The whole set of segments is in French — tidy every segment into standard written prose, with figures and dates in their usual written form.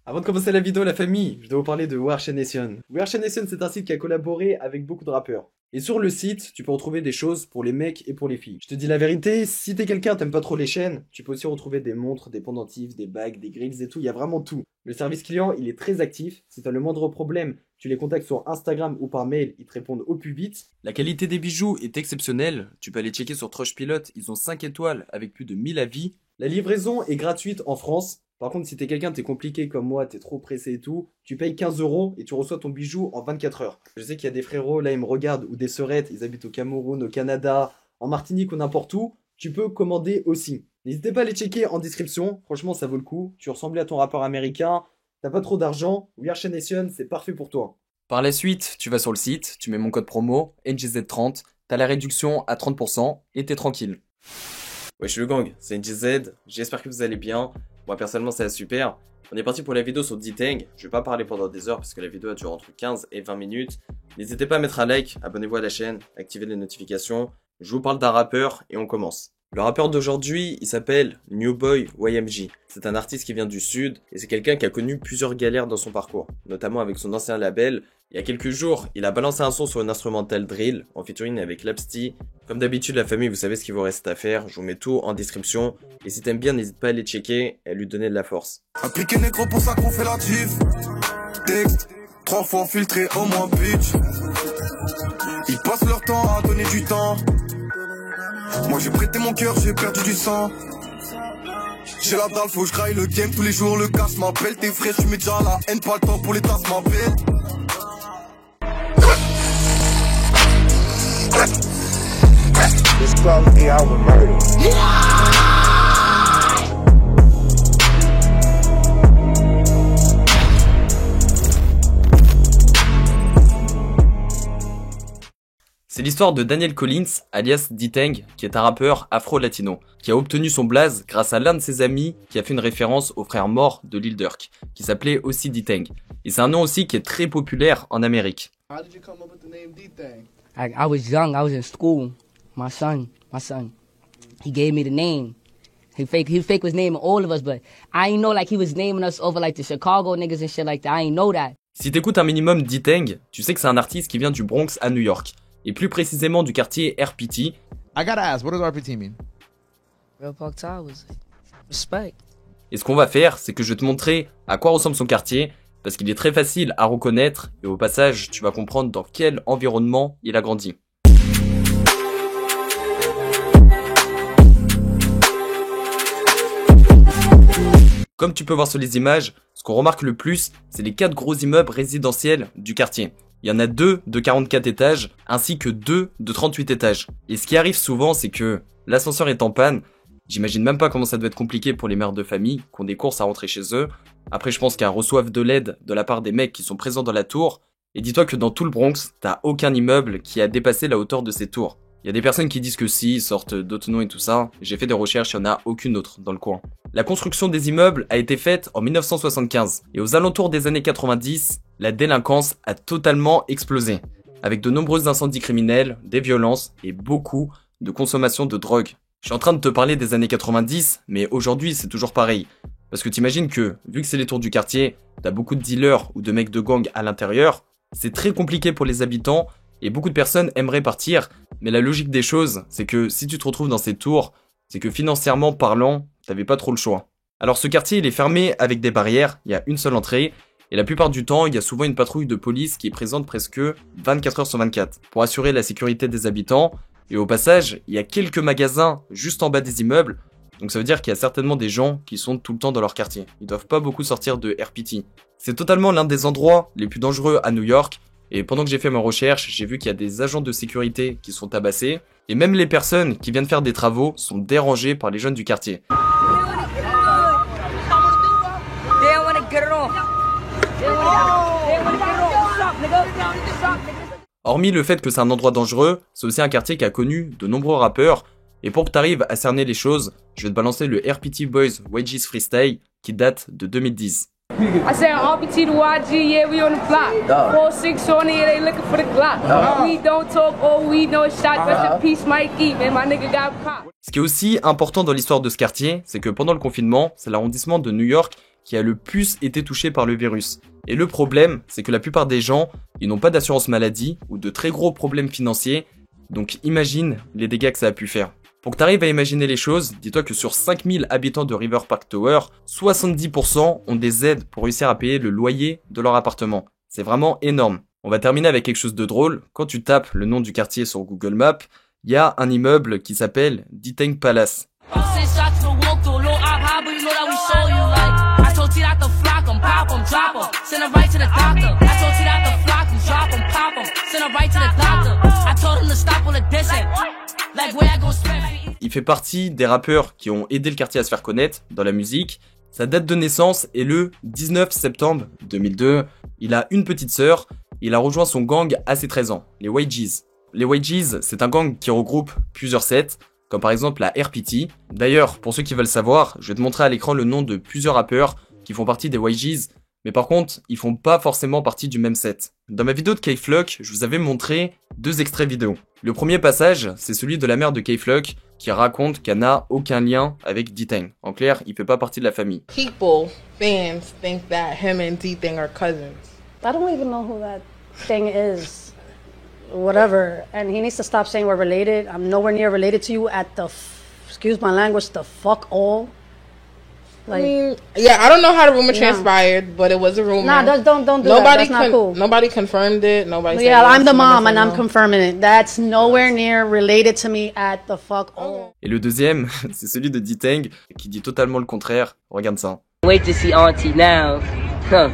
Avant de commencer la vidéo, la famille, je dois vous parler de Wearch Nation. Wearch Nation, c'est un site qui a collaboré avec beaucoup de rappeurs. Et sur le site, tu peux retrouver des choses pour les mecs et pour les filles. Je te dis la vérité, si t'es quelqu'un, t'aimes pas trop les chaînes, tu peux aussi retrouver des montres, des pendentifs, des bagues, des grills et tout, il y a vraiment tout. Le service client, il est très actif. Si t'as le moindre problème, tu les contactes sur Instagram ou par mail, ils te répondent au plus vite. La qualité des bijoux est exceptionnelle. Tu peux aller checker sur Trustpilot, ils ont 5 étoiles avec plus de 1000 avis. La livraison est gratuite en France. Par contre, si t'es quelqu'un, t'es compliqué comme moi, t'es trop pressé et tout, tu payes 15 € et tu reçois ton bijou en 24 heures. Je sais qu'il y a des frérots, là ils me regardent, ou des sœurettes, ils habitent au Cameroun, au Canada, en Martinique ou n'importe où. Tu peux commander aussi. N'hésitez pas à les checker en description, franchement ça vaut le coup. Tu ressemblais à ton rappeur américain, t'as pas trop d'argent, Wearch Nation, c'est parfait pour toi. Par la suite, tu vas sur le site, tu mets mon code promo, NGZ30, t'as la réduction à 30% et t'es tranquille. Ouais, je suis le gang, c'est NGZ, j'espère que vous allez bien. Moi personnellement ça va super. On est parti pour la vidéo sur D-Tang. Je vais pas parler pendant des heures parce que la vidéo a duré entre 15 et 20 minutes. N'hésitez pas à mettre un like, abonnez-vous à la chaîne, activez les notifications. Je vous parle d'un rappeur et on commence. Le rappeur d'aujourd'hui, il s'appelle Newboy YMG. C'est un artiste qui vient du sud et c'est quelqu'un qui a connu plusieurs galères dans son parcours, notamment avec son ancien label. Il y a quelques jours, il a balancé un son sur une instrumentale drill en featuring avec Lapsty. Comme d'habitude, la famille, vous savez ce qu'il vous reste à faire. Je vous mets tout en description. Et si t'aimes bien, n'hésite pas à les checker et à lui donner de la force. Appliqué négro pour ça qu'on fait la div. Texte, 3 fois filtré au moins bitch. Ils passent leur temps à donner du temps. Moi j'ai prêté mon cœur, j'ai perdu du sang. J'ai la dalle, faut que je graille le game tous les jours, le cash m'appelle. T'es frais, je mets déjà la haine, pas le temps pour les tasses m'appelle. This 12-hour murder. C'est l'histoire de Daniel Collins, alias D-Tang, qui est un rappeur afro-latino, qui a obtenu son blaze grâce à l'un de ses amis qui a fait une référence au frère mort de Lil Durk, qui s'appelait aussi D-Tang. Et c'est un nom aussi qui est très populaire en Amérique. How did you come up with the name D-Tang? I was young. I was in school. My son, he gave me the name. He fake was naming all of us, but I ain't know like he was naming us over like the Chicago niggas and shit like that. I ain't know that. Si t'écoutes un minimum D-Tang, tu sais que c'est un artiste qui vient du Bronx à New York, et plus précisément du quartier RPT. I gotta ask, what does RPT mean? Real Park Towers. Respect. Et ce qu'on va faire, c'est que je vais te montrer à quoi ressemble son quartier, parce qu'il est très facile à reconnaître, et au passage, tu vas comprendre dans quel environnement il a grandi. Comme tu peux voir sur les images, ce qu'on remarque le plus, c'est les 4 gros immeubles résidentiels du quartier. Il y en a 2 de 44 étages, ainsi que 2 de 38 étages. Et ce qui arrive souvent, c'est que l'ascenseur est en panne. J'imagine même pas comment ça doit être compliqué pour les mères de famille qui ont des courses à rentrer chez eux. Après, je pense qu'elles reçoivent de l'aide de la part des mecs qui sont présents dans la tour. Et dis-toi que dans tout le Bronx, t'as aucun immeuble qui a dépassé la hauteur de ces tours. Il y a des personnes qui disent que si, sortent d'autres noms et tout ça. J'ai fait des recherches, il n'y en a aucune autre dans le coin. La construction des immeubles a été faite en 1975. Et aux alentours des années 90, la délinquance a totalement explosé. Avec de nombreux incendies criminels, des violences et beaucoup de consommation de drogue. Je suis en train de te parler des années 90, mais aujourd'hui c'est toujours pareil. Parce que t'imagines que, vu que c'est les tours du quartier, t'as beaucoup de dealers ou de mecs de gang à l'intérieur, c'est très compliqué pour les habitants et beaucoup de personnes aimeraient partir, mais la logique des choses, c'est que si tu te retrouves dans ces tours, c'est que financièrement parlant, t'avais pas trop le choix. Alors ce quartier il est fermé avec des barrières, il y a une seule entrée, et la plupart du temps, il y a souvent une patrouille de police qui est présente presque 24 heures sur 24 pour assurer la sécurité des habitants. Et au passage, il y a quelques magasins juste en bas des immeubles, donc ça veut dire qu'il y a certainement des gens qui sont tout le temps dans leur quartier. Ils doivent pas beaucoup sortir de RPT. C'est totalement l'un des endroits les plus dangereux à New York, et pendant que j'ai fait ma recherche, j'ai vu qu'il y a des agents de sécurité qui sont tabassés, et même les personnes qui viennent faire des travaux sont dérangées par les jeunes du quartier. Hormis le fait que c'est un endroit dangereux, c'est aussi un quartier qui a connu de nombreux rappeurs, et pour que t'arrives à cerner les choses, je vais te balancer le RPT Boys Wages Freestyle qui date de 2010. I said RPT to YG, yeah, we on the block. 4-6 on it, they looking for the Glock. We don't talk, all we know is shot. Rest in peace, Mikey, man, my nigga got pop. Ce qui est aussi important dans l'histoire de ce quartier, c'est que pendant le confinement, c'est l'arrondissement de New York qui a le plus été touché par le virus. Et le problème, c'est que la plupart des gens, ils n'ont pas d'assurance maladie ou de très gros problèmes financiers, donc imagine les dégâts que ça a pu faire. Pour que tu arrives à imaginer les choses, dis-toi que sur 5000 habitants de River Park Tower, 70% ont des aides pour réussir à payer le loyer de leur appartement. C'est vraiment énorme. On va terminer avec quelque chose de drôle. Quand tu tapes le nom du quartier sur Google Maps, il y a un immeuble qui s'appelle D-Tank Palace. Il fait partie des rappeurs qui ont aidé le quartier à se faire connaître dans la musique. Sa date de naissance est le 19 septembre 2002. Il a une petite sœur. Il a rejoint son gang à ses 13 ans, les YGs. Les YGs, c'est un gang qui regroupe plusieurs sets, comme par exemple la RPT. D'ailleurs, pour ceux qui veulent savoir, je vais te montrer à l'écran le nom de plusieurs rappeurs qui font partie des YGs, mais par contre, ils font pas forcément partie du même set. Dans ma vidéo de K-Flock, je vous avais montré 2 extraits vidéo. Le premier passage, c'est celui de la mère de K-Flock qui raconte qu'elle n'a aucun lien avec D-Tank. En clair, il fait pas partie de la famille. People, fans, think that him and D-Thing are cousins. I don't even know who that thing is. Whatever. And he needs to stop saying we're related. I'm nowhere near related to you at the, excuse my language, the fuck all. Like, I mean, yeah, I don't know how the rumor transpired, but it was a rumor. Nah, don't do that. That's not cool. Nobody confirmed it. Nobody said yeah, yes, I'm the mom and I'm no. confirming it. That's nowhere near related to me at the fuck all. Et le deuxième, c'est celui de D-Tank qui dit totalement le contraire. Regarde ça. Wait to see Auntie now. Huh.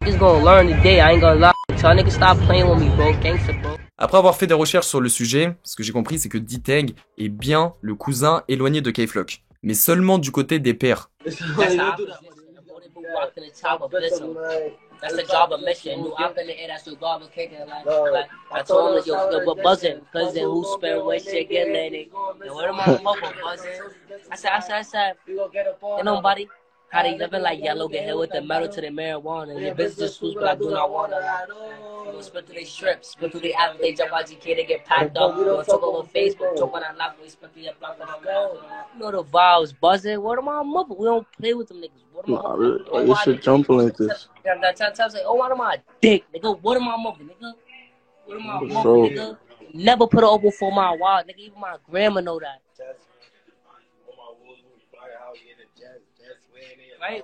Just gonna learn today, I ain't gonna lie. Y'all niggas stop playing with me, bro. Gangsta, bro. Après avoir fait des recherches sur le sujet, ce que j'ai compris, c'est que D-Tank est bien le cousin éloigné de K-Flock, mais seulement du côté des pères. That's the job of mission. New up in the air, that's the job of kicking. Like I told him, yo, we're buzzing. Cousin who spent what shit get lady. And where am I buzzing? I said, ain't nobody. How they living like yellow, get hit with the metal to the marijuana. Your business schools, but I do not want to. Spit through their strips, spit through their app, they jump out GK, they get packed up. You know, talk over Facebook, talk on that lap, we spit through your block. You know the vibes buzzing. What am I mother? We don't play with them niggas. What am I? Nah, really? Oh, you should jump like this. Say, oh, what am I? Dick, nigga. What am I mother, nigga? What am I mother, nigga? Never put it over for my wild, nigga. Even my grandma know that.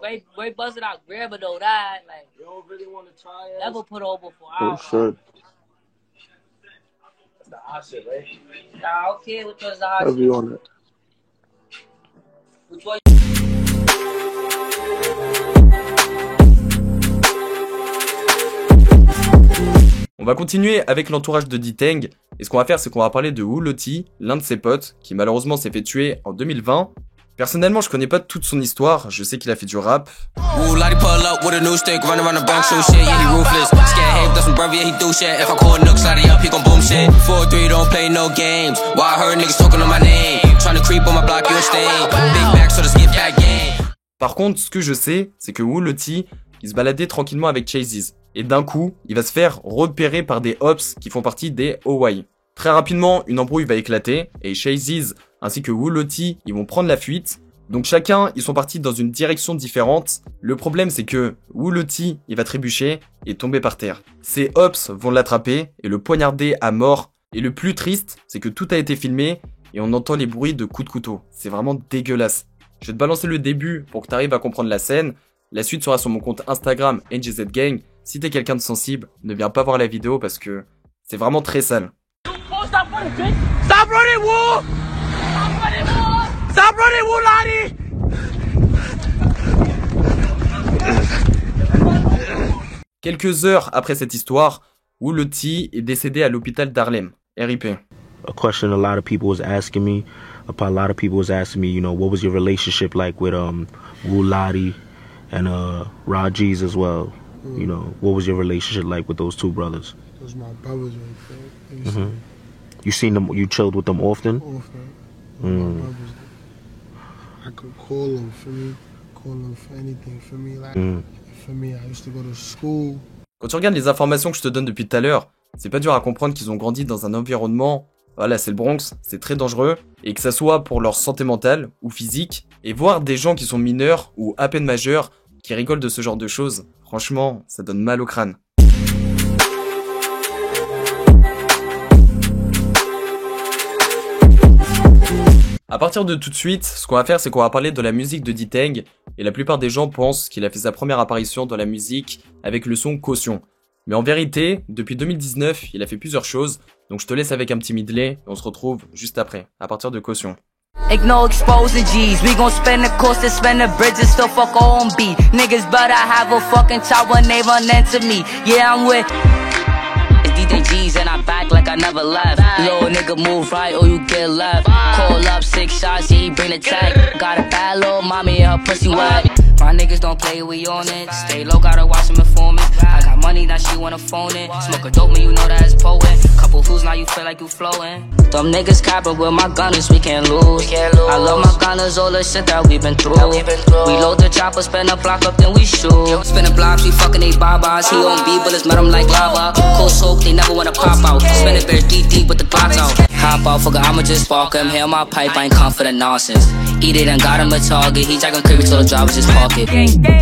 Right, buzzing out grandma know that. Like, you don't really want to try it. Never put over for our. Oh, shit. That's the option, right? Nah, okay, which was the option? Heavy on it. Which one? On va continuer avec l'entourage de D-Tank, et ce qu'on va faire, c'est qu'on va parler de Woo Loti, l'un de ses potes, qui malheureusement s'est fait tuer en 2020. Personnellement, je connais pas toute son histoire, je sais qu'il a fait du rap. Par contre, ce que je sais, c'est que Woo Loti, il se baladait tranquillement avec Chazeez. Et d'un coup, il va se faire repérer par des Ops qui font partie des OY. Très rapidement, une embrouille va éclater, et Chazeez ainsi que Woo Loti, ils vont prendre la fuite. Donc chacun, ils sont partis dans une direction différente. Le problème, c'est que Woo Loti, il va trébucher et tomber par terre. Ces Ops vont l'attraper et le poignarder à mort. Et le plus triste, c'est que tout a été filmé et on entend les bruits de coups de couteau. C'est vraiment dégueulasse. Je vais te balancer le début pour que tu arrives à comprendre la scène. La suite sera sur mon compte Instagram NGZ Gang. Si t'es quelqu'un de sensible, ne viens pas voir la vidéo parce que c'est vraiment très sale. Stop running, Woo! Stop running, Woo Lottie! Quelques heures après cette histoire, Woo Loti est décédé à l'hôpital d'Harlem. RIP. A question a lot of people was asking me, you know, what was your relationship like with Woo Lottie and Rajiz as well? You know, what was your relationship like with those two brothers? Those my brothers right there. You seen them? You chilled with them often? Often. My brothers. I could call them for me, call them for anything for me. Like for me, I used to go to school. Quand tu regardes les informations que je te donne depuis tout à l'heure, c'est pas dur à comprendre qu'ils ont grandi dans un environnement, voilà, c'est le Bronx, c'est très dangereux, et que ça soit pour leur santé mentale ou physique, et voir des gens qui sont mineurs ou à peine majeurs qui rigolent de ce genre de choses, franchement, ça donne mal au crâne. À partir de tout de suite, ce qu'on va faire, c'est qu'on va parler de la musique de D-Tang, et la plupart des gens pensent qu'il a fait sa première apparition dans la musique avec le son Caution. Mais en vérité, depuis 2019, il a fait plusieurs choses, donc je te laisse avec un petit medley, et on se retrouve juste après, à partir de Caution. Ignore expose the G's. We gon' spend the coast and spend the bridges, still fuck on beat. Niggas better have a fucking child when they run into me. Yeah, I'm with DJ G's and I back like I never left. Little nigga move right or you get left. Call up 6 shots, yeah, he bring the tag. Got a bad little mommy and her pussy wet. My niggas don't play, we on it. Stay low, gotta watch them informant. I got money, now she wanna phone it. Smoke a dope, man, you know that it's potent. Couple fools, now you feel like you flowing. Them niggas capping with my gunners, we can't lose. I love my gunners, all the shit that we been through. We load the chopper, spin the block up, then we shoot. Spin the blocks, we fucking they babas. He on B, bullets met him like lava. Cold soak, they never wanna pop out. Spin it very deep with the glocks out. Hop out, fucker, I'ma just spark him. Hit my pipe, I ain't come for the nonsense. Eat it and got him a target. He jacking crazy till the drivers just park it.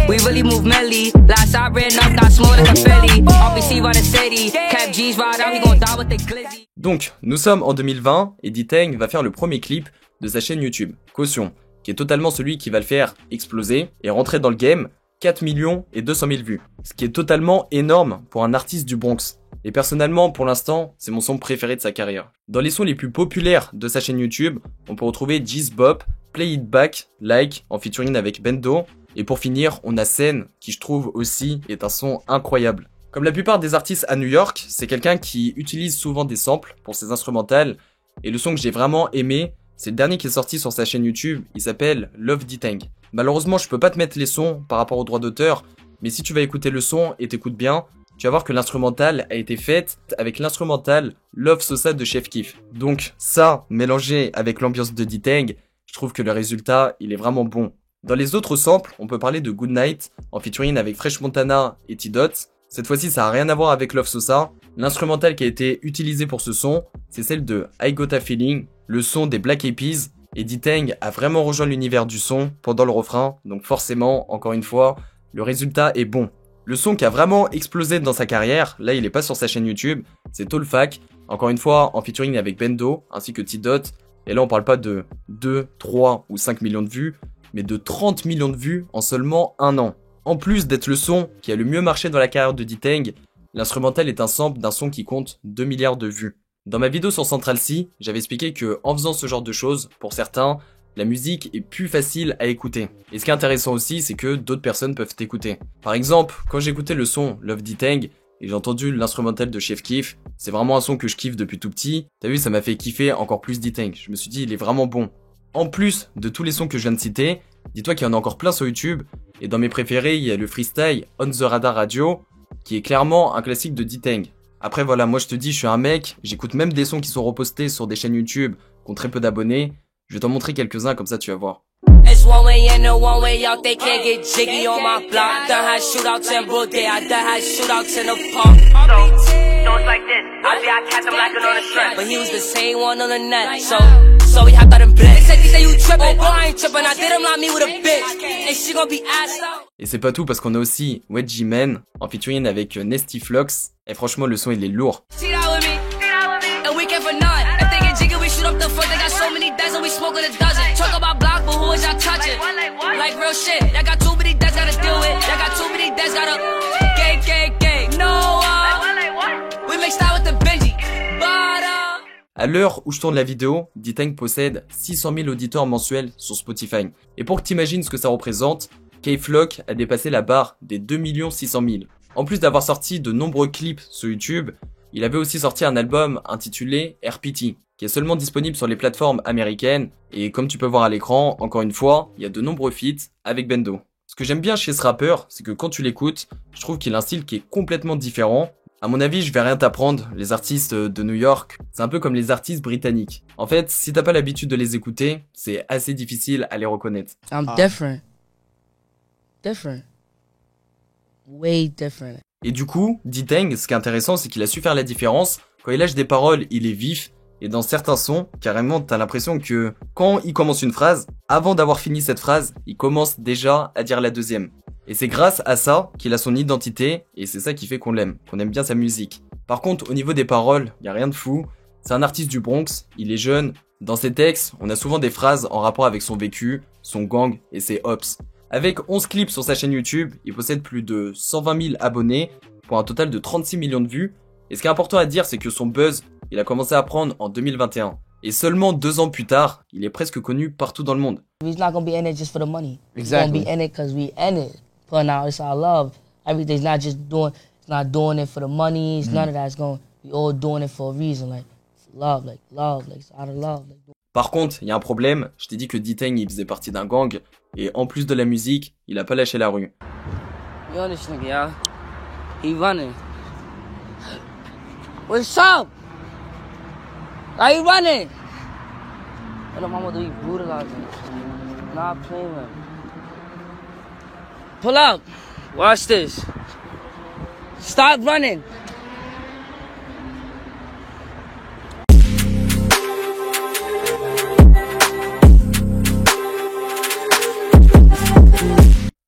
We really move melly. Last I ran up, got small like a Philly. RPC by the city. Cap G's ride out, he gon' die with the glizzy. Donc, nous sommes en 2020 et D-Tang va faire le premier clip de sa chaîne YouTube, Caution, qui est totalement celui qui va le faire exploser et rentrer dans le game, 4 200 000 vues. Ce qui est totalement énorme pour un artiste du Bronx. Et personnellement, pour l'instant, c'est mon son préféré de sa carrière. Dans les sons les plus populaires de sa chaîne YouTube, on peut retrouver G's Bop, Play It Back, Like, en featuring avec Bendo. Et pour finir, on a Sen, qui je trouve aussi est un son incroyable. Comme la plupart des artistes à New York, c'est quelqu'un qui utilise souvent des samples pour ses instrumentales. Et le son que j'ai vraiment aimé, c'est le dernier qui est sorti sur sa chaîne YouTube, il s'appelle Love D-Tang. Malheureusement, je peux pas te mettre les sons par rapport aux droits d'auteur, mais si tu vas écouter le son et t'écoutes bien, tu vas voir que l'instrumental a été faite avec l'instrumental Love Sosa de Chef Keef. Donc ça, mélangé avec l'ambiance de D-Tang, je trouve que le résultat, il est vraiment bon. Dans les autres samples, on peut parler de Good Night, en featuring avec Fresh Montana et T-Dot. Cette fois-ci, ça a rien à voir avec Love Sosa. L'instrumental qui a été utilisé pour ce son, c'est celle de I Got a Feeling, le son des Black Eyed Peas. Et D-Tang a vraiment rejoint l'univers du son pendant le refrain, donc forcément, encore une fois, le résultat est bon. Le son qui a vraiment explosé dans sa carrière, là il est pas sur sa chaîne YouTube, c'est Tolfak, encore une fois en featuring avec Bendo, ainsi que T-Dot. Et là on parle pas de 2, 3 ou 5 millions de vues, mais de 30 millions de vues en seulement un an. En plus d'être le son qui a le mieux marché dans la carrière de D-Tang, l'instrumental est un sample d'un son qui compte 2 milliards de vues. Dans ma vidéo sur Central C, j'avais expliqué que en faisant ce genre de choses, pour certains, la musique est plus facile à écouter. Et ce qui est intéressant aussi, c'est que d'autres personnes peuvent t'écouter. Par exemple, quand j'écoutais le son Love D-Tang, et j'ai entendu l'instrumental de Chef Keef, c'est vraiment un son que je kiffe depuis tout petit. T'as vu, ça m'a fait kiffer encore plus D-Tang. Je me suis dit, il est vraiment bon. En plus de tous les sons que je viens de citer, dis-toi qu'il y en a encore plein sur YouTube. Et dans mes préférés, il y a le freestyle On The Radar Radio, qui est clairement un classique de D-Tang. Après voilà, moi je te dis, je suis un mec, j'écoute même des sons qui sont repostés sur des chaînes YouTube qui ont très peu d'abonnés. Je vais t'en montrer quelques-uns, comme ça tu vas voir. It's one way in and one way out, they can't get jiggy on my block. Done had shootouts in Brooklyn, I done had shootouts in the park. So it's like this, I kept him like on the strip, but he was the same one on the net, so we hopped out and blitz. They say you trippin', but I ain't trippin', I did him like me with a bitch, and she gon' be assed out. Et c'est pas tout, parce qu'on a aussi Wedgie Man, en featuring avec Nasty Flox, et franchement le son il est lourd. Shoot up the front, they got so many days and we smoking a dozen. Talk about block, but who is y'all touching? Like real shit, y'all got too many days, gotta deal with. Y'all got too many days, gotta gang. No, we mixed out with the Benji. À l'heure où je tourne la vidéo, D-Tang possède 600 000 auditeurs mensuels sur Spotify. Et pour que t'imagines ce que ça représente, K-Flock a dépassé la barre des 2 600 000. En plus d'avoir sorti de nombreux clips sur YouTube, il avait aussi sorti un album intitulé RPT, qui est seulement disponible sur les plateformes américaines, et comme tu peux voir à l'écran, encore une fois, il y a de nombreux feats avec Bendo. Ce que j'aime bien chez ce rappeur, c'est que quand tu l'écoutes, je trouve qu'il a un style qui est complètement différent. À mon avis, je vais rien t'apprendre, les artistes de New York, c'est un peu comme les artistes britanniques. En fait, si t'as pas l'habitude de les écouter, c'est assez difficile à les reconnaître. I'm different. Different. Way different. Et du coup, D-Tang, ce qui est intéressant, c'est qu'il a su faire la différence. Quand il lâche des paroles, il est vif. Et dans certains sons, carrément, t'as l'impression que quand il commence une phrase, avant d'avoir fini cette phrase, il commence déjà à dire la deuxième. Et c'est grâce à ça qu'il a son identité, et c'est ça qui fait qu'on l'aime, qu'on aime bien sa musique. Par contre, au niveau des paroles, y a rien de fou. C'est un artiste du Bronx, il est jeune. Dans ses textes, on a souvent des phrases en rapport avec son vécu, son gang et ses hops. Avec 11 clips sur sa chaîne YouTube, il possède plus de 120 000 abonnés pour un total de 36 millions de vues. Et ce qui est important à dire, c'est que son buzz, il a commencé à prendre en 2021. Et seulement 2 ans plus tard, il est presque connu partout dans le monde. We're not gonna be in it just for the money. Exactly. We're gonna be in it because we in it. Putting out, it's our love. Everything's not just doing, it's not doing it for the money. It's none of that. It's going, we all doing it for a reason. Like, it's love, it's out of love. Par contre, il y a un problème. Je t'ai dit que D-Tang, il faisait partie d'un gang. Et en plus de la musique, il a pas lâché la rue. Yo, this nigga, he running. What's up? Are you running? What am I gonna do? You brutalizing him. Not playing with him. Pull up. Watch this. Stop running.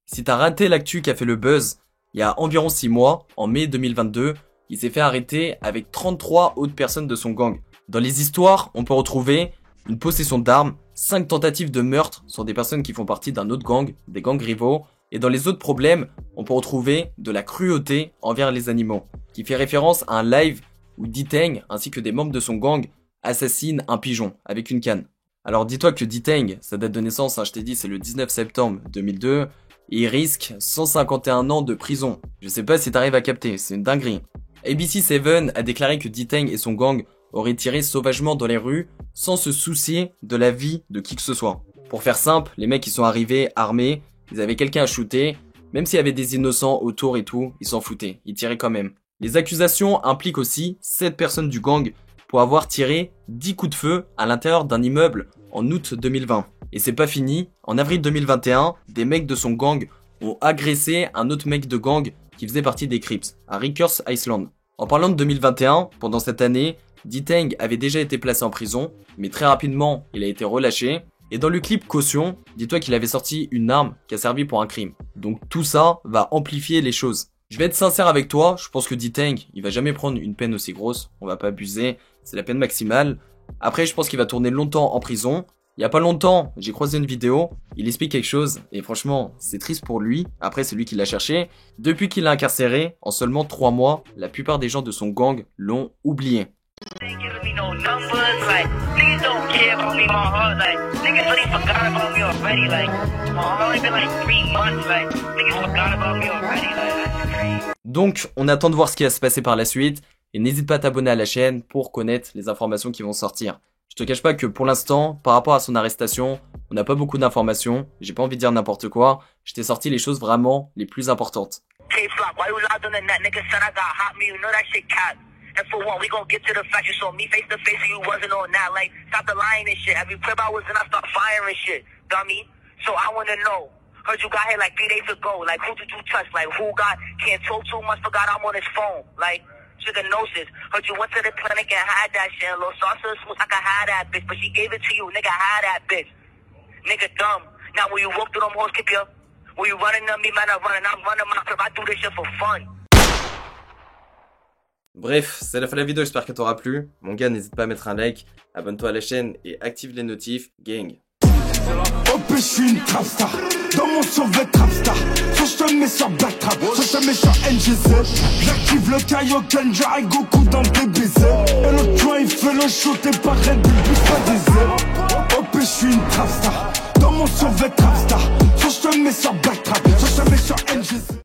Si t'as raté l'actu qui a fait le buzz, il y a environ 6 mois, en mai 2022, il s'est fait arrêter avec 33 autres personnes de son gang. Dans les histoires, on peut retrouver une possession d'armes, 5 tentatives de meurtre sur des personnes qui font partie d'un autre gang, des gangs rivaux. Et dans les autres problèmes, on peut retrouver de la cruauté envers les animaux, qui fait référence à un live où D-Tang ainsi que des membres de son gang assassinent un pigeon avec une canne. Alors dis-toi que D-Tang, sa date de naissance, je t'ai dit c'est le 19 septembre 2002, et il risque 151 ans de prison. Je sais pas si t'arrives à capter, c'est une dinguerie. ABC7 a déclaré que D-Tang et son gang auraient tiré sauvagement dans les rues sans se soucier de la vie de qui que ce soit. Pour faire simple, les mecs ils sont arrivés armés, ils avaient quelqu'un à shooter, même s'il y avait des innocents autour et tout, ils s'en foutaient, ils tiraient quand même. Les accusations impliquent aussi 7 personnes du gang pour avoir tiré 10 coups de feu à l'intérieur d'un immeuble en août 2020. Et c'est pas fini, en avril 2021, des mecs de son gang ont agressé un autre mec de gang qui faisait partie des Crips, à Rikers Island. En parlant de 2021, pendant cette année, D-Tang avait déjà été placé en prison, mais très rapidement, il a été relâché. Et dans le clip Caution, dis-toi qu'il avait sorti une arme qui a servi pour un crime. Donc tout ça va amplifier les choses. Je vais être sincère avec toi, je pense que D-Tang, il va jamais prendre une peine aussi grosse, on va pas abuser, c'est la peine maximale. Après, je pense qu'il va tourner longtemps en prison. Il y a pas longtemps, j'ai croisé une vidéo, il explique quelque chose, et franchement, c'est triste pour lui, après c'est lui qui l'a cherché. Depuis qu'il l'a incarcéré, en seulement 3 mois, la plupart des gens de son gang l'ont oublié. Donc, on attend de voir ce qui va se passer par la suite, et n'hésite pas à t'abonner à la chaîne pour connaître les informations qui vont sortir. Je te cache pas que pour l'instant, par rapport à son arrestation, on n'a pas beaucoup d'informations, j'ai pas envie de dire n'importe quoi, je t'ai sorti les choses vraiment les plus importantes. And for one, we gon' get to the fact you saw me face to face and you wasn't on that. Like, stop the lying and shit. Every crib I was in, I start firing shit, dummy. So I wanna know. Heard you got here like 3 days ago. Like, who did you touch? Like, who got, can't talk too much, forgot I'm on his phone. Like, gnosis. Heard you went to the clinic and had that shit. Little saucer smooth, I could have that bitch. But she gave it to you, nigga, had that bitch. Nigga dumb. Now when you walk through them hoes, keep your, when you running them, me man, I'm running my crib. I do this shit for fun. Bref, c'est la fin de la vidéo, j'espère qu'elle t'aura plu. Mon gars, n'hésite pas à mettre un like, abonne-toi à la chaîne et active les notifs, gang. Hop, je suis une trapstar, dans mon survêt trapstar. Soit je te mets sur Black Trap, soit je te mets sur NGZ. J'active le Kaioken, j'arrête Goku dans tes baisers. Et l'autre coin il fait le show, t'es pas Red Bull, plus pas des ailes. Hop, je suis une trapstar, dans mon survêt trapstar. Soit je te mets sur Black Trap, soit je te mets sur NGZ.